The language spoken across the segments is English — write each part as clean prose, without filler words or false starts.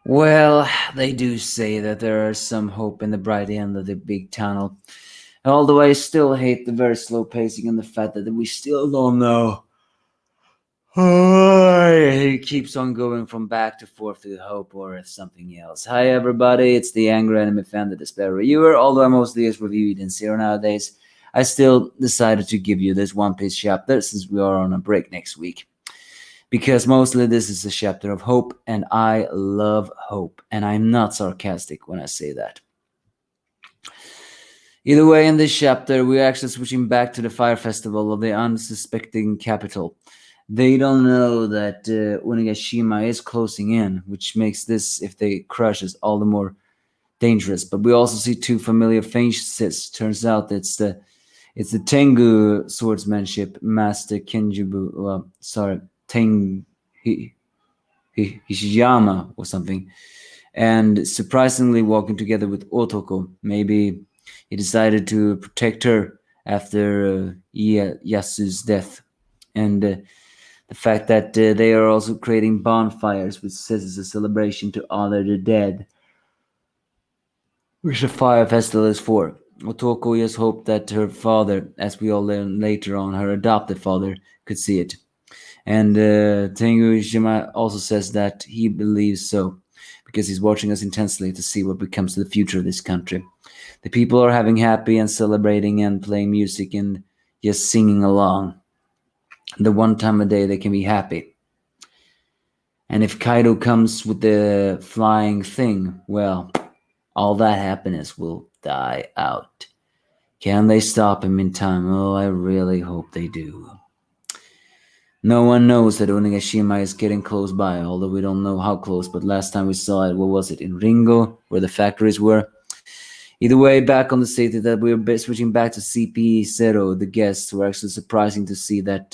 Well, they do say that there is some hope in the bright end of the big tunnel. Although I still hate the very slow pacing and the fact that we still don't know. He keeps on going from back to forth to hope or something else. Hi everybody, it's the Angry Anime Fan, the Despair Reviewer. Although I mostly just review it in zero nowadays, I still decided to give you this One Piece chapter since we are on a break next week. Because mostly this is a chapter of hope, and I love hope, and I'm not sarcastic when I say that. Either way, in this chapter, we're actually switching back to the fire festival of the unsuspecting capital. They don't know that Onigashima is closing in, which makes this, if they crush us, all the more dangerous. But we also see two familiar faces. Turns out it's the Tengu swordsmanship master Kenjubu. Teng Hishiyama or something. And surprisingly walking together with Otoko. Maybe he decided to protect her after Yasu's death. And the fact that they are also creating bonfires, which says it's a celebration to honor the dead, which the fire festival is for. Otoko just hoped that her father, as we all learn later on, her adopted father, could see it. And Tengu Ishima also says that he believes so, because he's watching us intensely to see what becomes of the future of this country. The people are having happy and celebrating and playing music and just singing along. The one time a day they can be happy. And if Kaido comes with the flying thing, well, all that happiness will die out. Can they stop him in time? Oh, I really hope they do. No one knows that Onigashima is getting close by, although we don't know how close, but last time we saw it, what was it, in Ringo, where the factories were? Either way, back on the city, that we're switching back to CP0, the guests were actually surprising to see that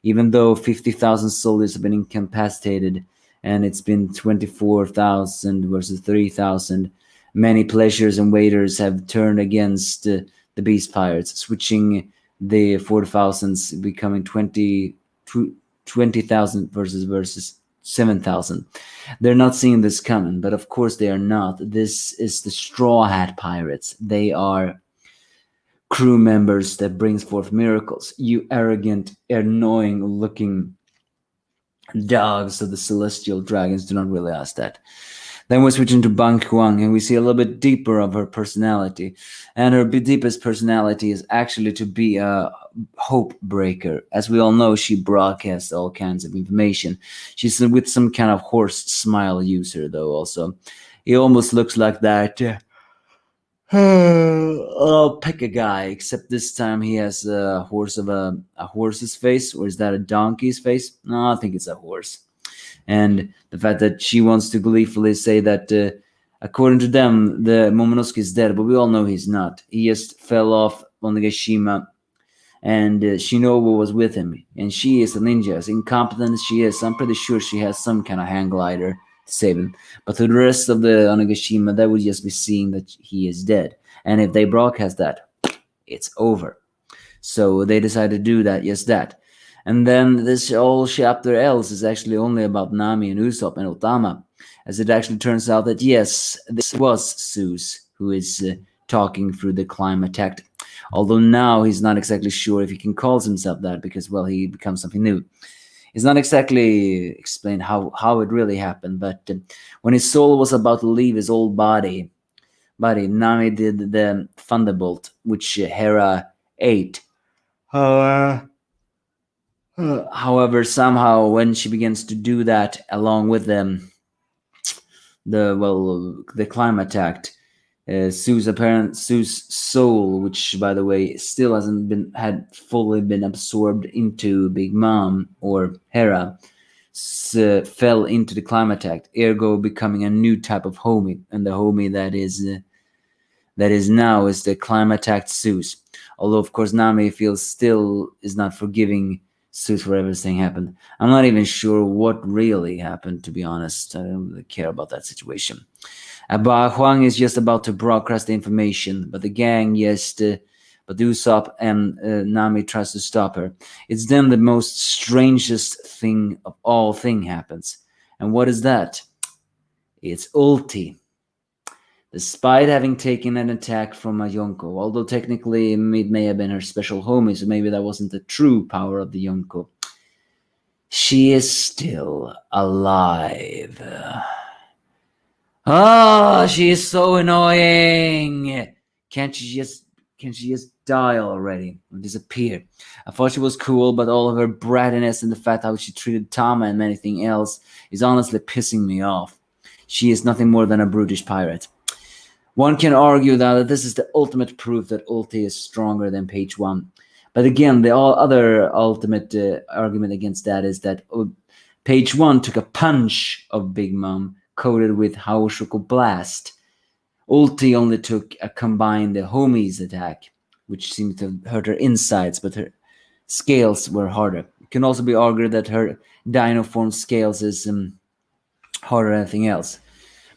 even though 50,000 soldiers have been incapacitated, and it's been 24,000 versus 3,000, many pleasures and waiters have turned against the Beast Pirates, switching the 4,000s, becoming 20,000 versus 7,000. They're not seeing this coming, but of course they are not. This is the Straw Hat Pirates. They are crew members that brings forth miracles. You arrogant, annoying-looking dogs of the celestial dragons do not realize that. Then we're switching to Bang Huang, and we see a little bit deeper of her personality. And her deepest personality is actually to be a hope breaker. As we all know, she broadcasts all kinds of information. She's with some kind of horse smile user, though, also. He almost looks like that alpaca guy, except this time he has a horse's face, or is that a donkey's face? No, I think it's a horse. And the fact that she wants to gleefully say that, according to them, the Momonosuke is dead, but we all know he's not. He just fell off Onigashima, and Shinobu was with him. And she is a ninja. As incompetent as she is, I'm pretty sure she has some kind of hang glider to save him. But to the rest of the Onigashima, that would just be seeing that he is dead. And if they broadcast that, it's over. So they decided to do that, just that. And then this whole chapter else is actually only about Nami and Usopp and Otama, as it actually turns out that yes, this was Zeus who is talking through the climate act. Although now he's not exactly sure if he can call himself that, because, well, he becomes something new. It's not exactly explained how it really happened, but when his soul was about to leave his old body, Nami did the thunderbolt, which Hera ate. However, somehow when she begins to do that along with them, the climate act, Zeus' soul, which by the way still had fully been absorbed into Big Mom or Hera, fell into the climate act, ergo becoming a new type of homie, and the homie that is now is the climate act Zeus. Although of course Nami still is not forgiving Zeus for everything happened. I'm not even sure what really happened, to be honest. I don't really care about that situation. Ba Huang is just about to broadcast the information, but the gang but Usopp and Nami tries to stop her. It's then the most strangest thing of all thing happens. And what is that? It's Ulti. Despite having taken an attack from a Yonko, although technically it may have been her special homie, so maybe that wasn't the true power of the Yonko, she is still alive. Ah, she is so annoying. Can't she just die already and disappear? I thought she was cool, but all of her brattiness and the fact how she treated Tama and anything else is honestly pissing me off. She is nothing more than a brutish pirate. One can argue now that this is the ultimate proof that Ulti is stronger than Page 1. But again, the other ultimate argument against that is that Page 1 took a punch of Big Mom coated with Haoshoku Blast. Ulti only took a combined Homies attack, which seemed to hurt her insides, but her scales were harder. It can also be argued that her Dino form scales is harder than anything else.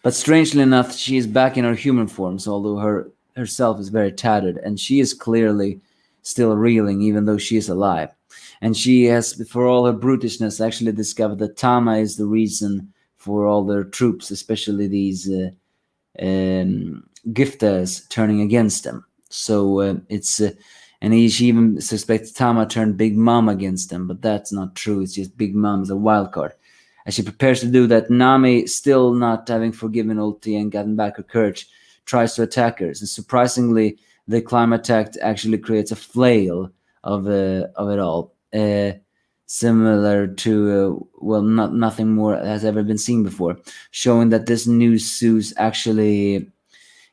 But strangely enough, she is back in her human forms, although herself is very tattered, and she is clearly still reeling, even though she is alive. And she has, for all her brutishness, actually discovered that Tama is the reason for all their troops, especially these Giftas, turning against them. So she even suspects Tama turned Big Mom against them, but that's not true. It's just Big Mom is a wild card. As she prepares to do that, Nami, still not having forgiven Ulti and gotten back her courage, tries to attack her. So surprisingly, the climb attack actually creates a flail of it all, similar to nothing more has ever been seen before, showing that this new Zeus actually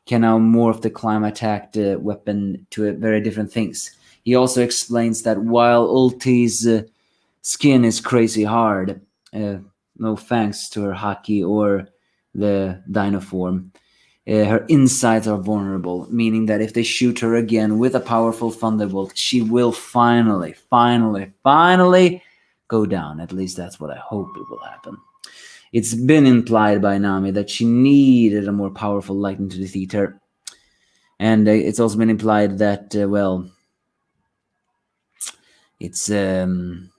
can now morph the climb attack weapon to very different things. He also explains that while Ulti's skin is crazy hard, no thanks to her haki or the dino form, her insides are vulnerable, meaning that if they shoot her again with a powerful thunderbolt, she will finally go down. At least that's what I hope it will happen. It's been implied by Nami that she needed a more powerful lightning to defeat her. And it's also been implied that, it's that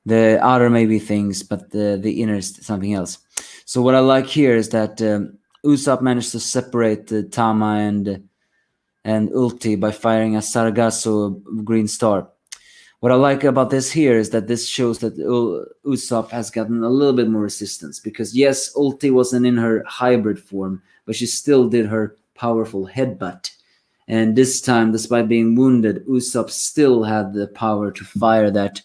the outer may be things, but the inner is something else. So what I like here is that Usopp managed to separate Tama and Ulti by firing a Sargasso green star. What I like about this here is that this shows that Usopp has gotten a little bit more resistance, because yes, Ulti wasn't in her hybrid form, but she still did her powerful headbutt. And this time, despite being wounded, Usopp still had the power to fire that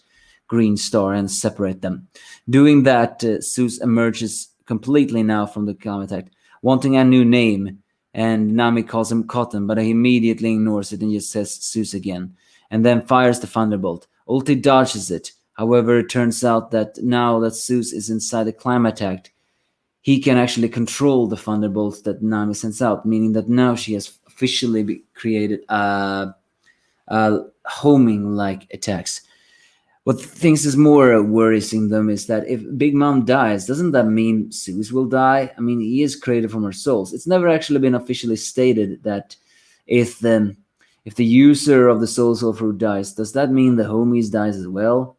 green star and separate them. Doing that, Zeus emerges completely now from the climb attack, wanting a new name, and Nami calls him Cotton, but he immediately ignores it and just says Zeus again, and then fires the thunderbolt. Ulti dodges it. However, it turns out that now that Zeus is inside the climb attack, he can actually control the thunderbolts that Nami sends out, meaning that now she has officially created homing-like attacks. What things is more worrisome them is that if Big Mom dies, doesn't that mean Zeus will die? I mean, he is created from her souls. It's never actually been officially stated that if the user of the soul fruit dies, does that mean the homies dies as well?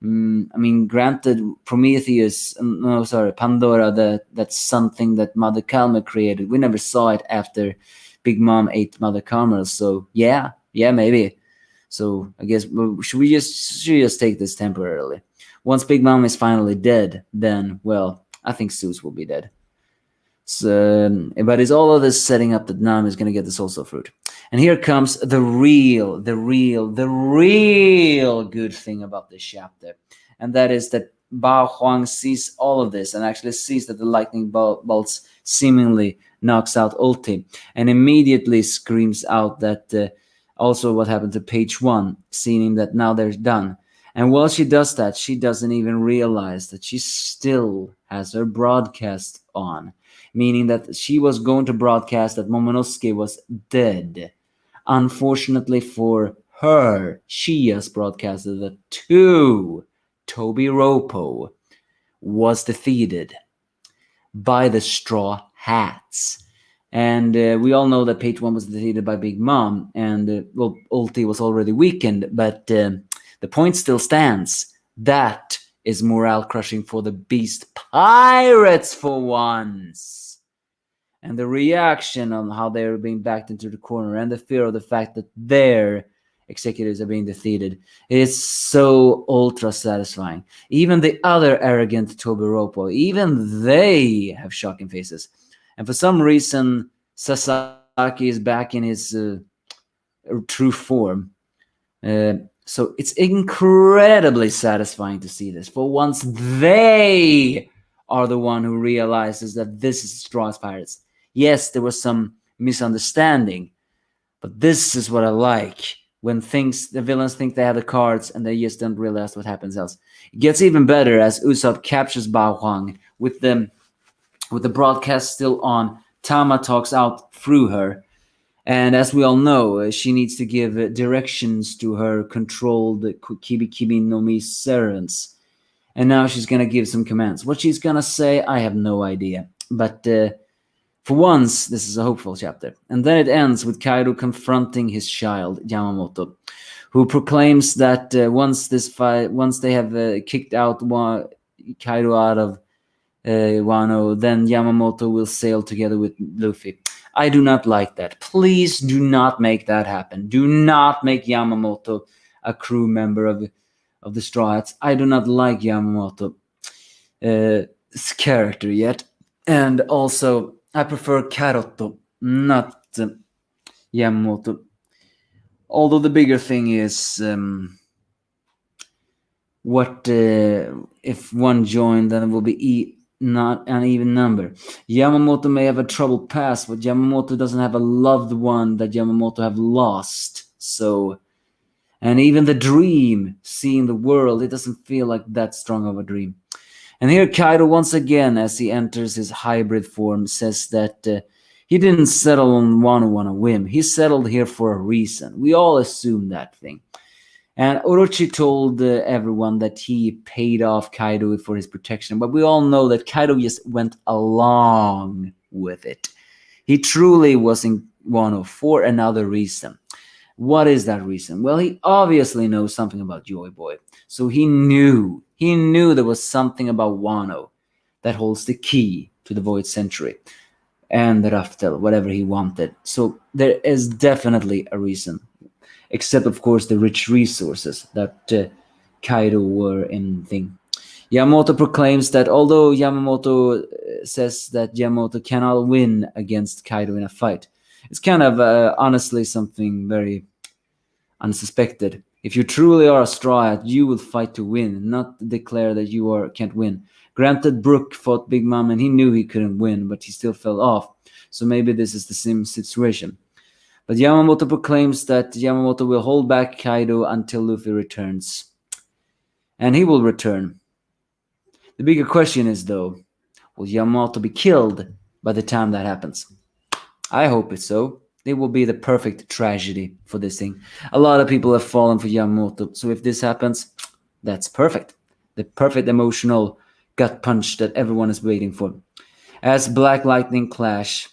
I mean, granted, Pandora, that's something that Mother Kalma created. We never saw it after Big Mom ate Mother Carmel, so yeah, maybe. So I guess should we just take this temporarily? Once Big Mom is finally dead, then I think Zeus will be dead. So, but it's all of this setting up that Nami is going to get the soul fruit. And here comes the real good thing about this chapter. And that is that Bao Huang sees all of this and actually sees that the lightning bolts seemingly knocks out Ulti, and immediately screams out that also what happened to Page 1, seeing that now they're done. And while she does that, she doesn't even realize that she still has her broadcast on, meaning that she was going to broadcast that Momonosuke was dead. Unfortunately for her, she has broadcasted that Toby Ropo was defeated by the Straw Hats. And we all know that Page 1 was defeated by Big Mom, and Ulti was already weakened, but the point still stands. That is morale crushing for the Beast Pirates for once. And the reaction on how they're being backed into the corner and the fear of the fact that their executives are being defeated is so ultra satisfying. Even the other arrogant Tobiropo, even they have shocking faces. And for some reason, Sasaki is back in his true form. So it's incredibly satisfying to see this. For once, they are the one who realizes that this is Straw Pirates. Yes, there was some misunderstanding, but this is what I like. When the villains think they have the cards and they just don't realize what happens else. It gets even better as Usopp captures Bao Huang with the broadcast still on. Tama talks out through her. And as we all know, she needs to give directions to her controlled Kibi Kibi no Mi servants. And now she's going to give some commands. What she's going to say, I have no idea. But for once, this is a hopeful chapter. And then it ends with Kaido confronting his child, Yamamoto, who proclaims that once they have kicked out Kaido out of Wano, then Yamamoto will sail together with Luffy. I do not like that. Please do not make that happen. Do not make Yamamoto a crew member of the Straw Hats. I do not like Yamamoto's character yet. And also, I prefer Karoto, not Yamamoto. Although the bigger thing is what if one joined, then it will be not an even number. Yamamoto may have a troubled past, but Yamamoto doesn't have a loved one that Yamamoto have lost. So, and even the dream, seeing the world, it doesn't feel like that strong of a dream. And here Kaido once again, as he enters his hybrid form, says that he didn't settle on Wano on a whim. He settled here for a reason. We all assume that thing. And Orochi told everyone that he paid off Kaido for his protection, but we all know that Kaido just went along with it. He truly was in Wano for another reason. What is that reason? Well, he obviously knows something about Joy Boy. So he knew there was something about Wano that holds the key to the Void Century and the Raftel, whatever he wanted. So there is definitely a reason. Except, of course, the rich resources that Kaido were in thing. Yamamoto proclaims that although Yamamoto says that Yamamoto cannot win against Kaido in a fight, it's kind of honestly something very unsuspected. If you truly are a Straw Hat, you will fight to win, not declare that you can't win. Granted, Brook fought Big Mom and he knew he couldn't win, but he still fell off. So maybe this is the same situation. But Yamamoto proclaims that Yamamoto will hold back Kaido until Luffy returns. And he will return. The bigger question is, though, will Yamamoto be killed by the time that happens? I hope it's so. It will be the perfect tragedy for this thing. A lot of people have fallen for Yamamoto, so if this happens, that's perfect. The perfect emotional gut punch that everyone is waiting for. As Black Lightning clash,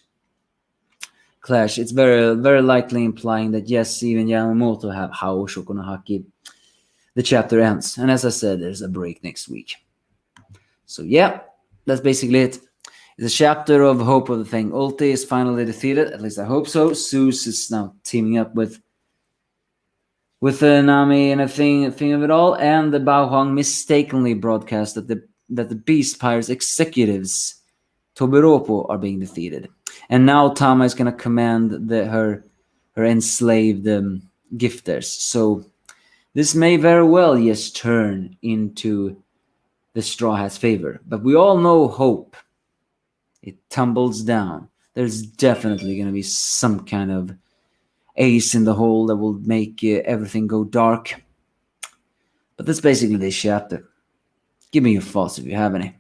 it's very, very likely implying that yes, even Yamamoto have Hao Shoko no Haki. The chapter ends, and as I said, there's a break next week. So yeah, that's basically it. It's a chapter of hope of the thing. Ulti is finally defeated, at least I hope so. Zeus is now teaming up with Nami and a thing of it all, and the Bao Huang mistakenly broadcast that the Beast Pirates executives Tobiropo are being defeated. And now Tama is going to command her enslaved gifters. So this may very well just turn into the Straw Hat's favor. But we all know hope. It tumbles down. There's definitely going to be some kind of ace in the hole that will make everything go dark. But that's basically this chapter. Give me your thoughts if you have any.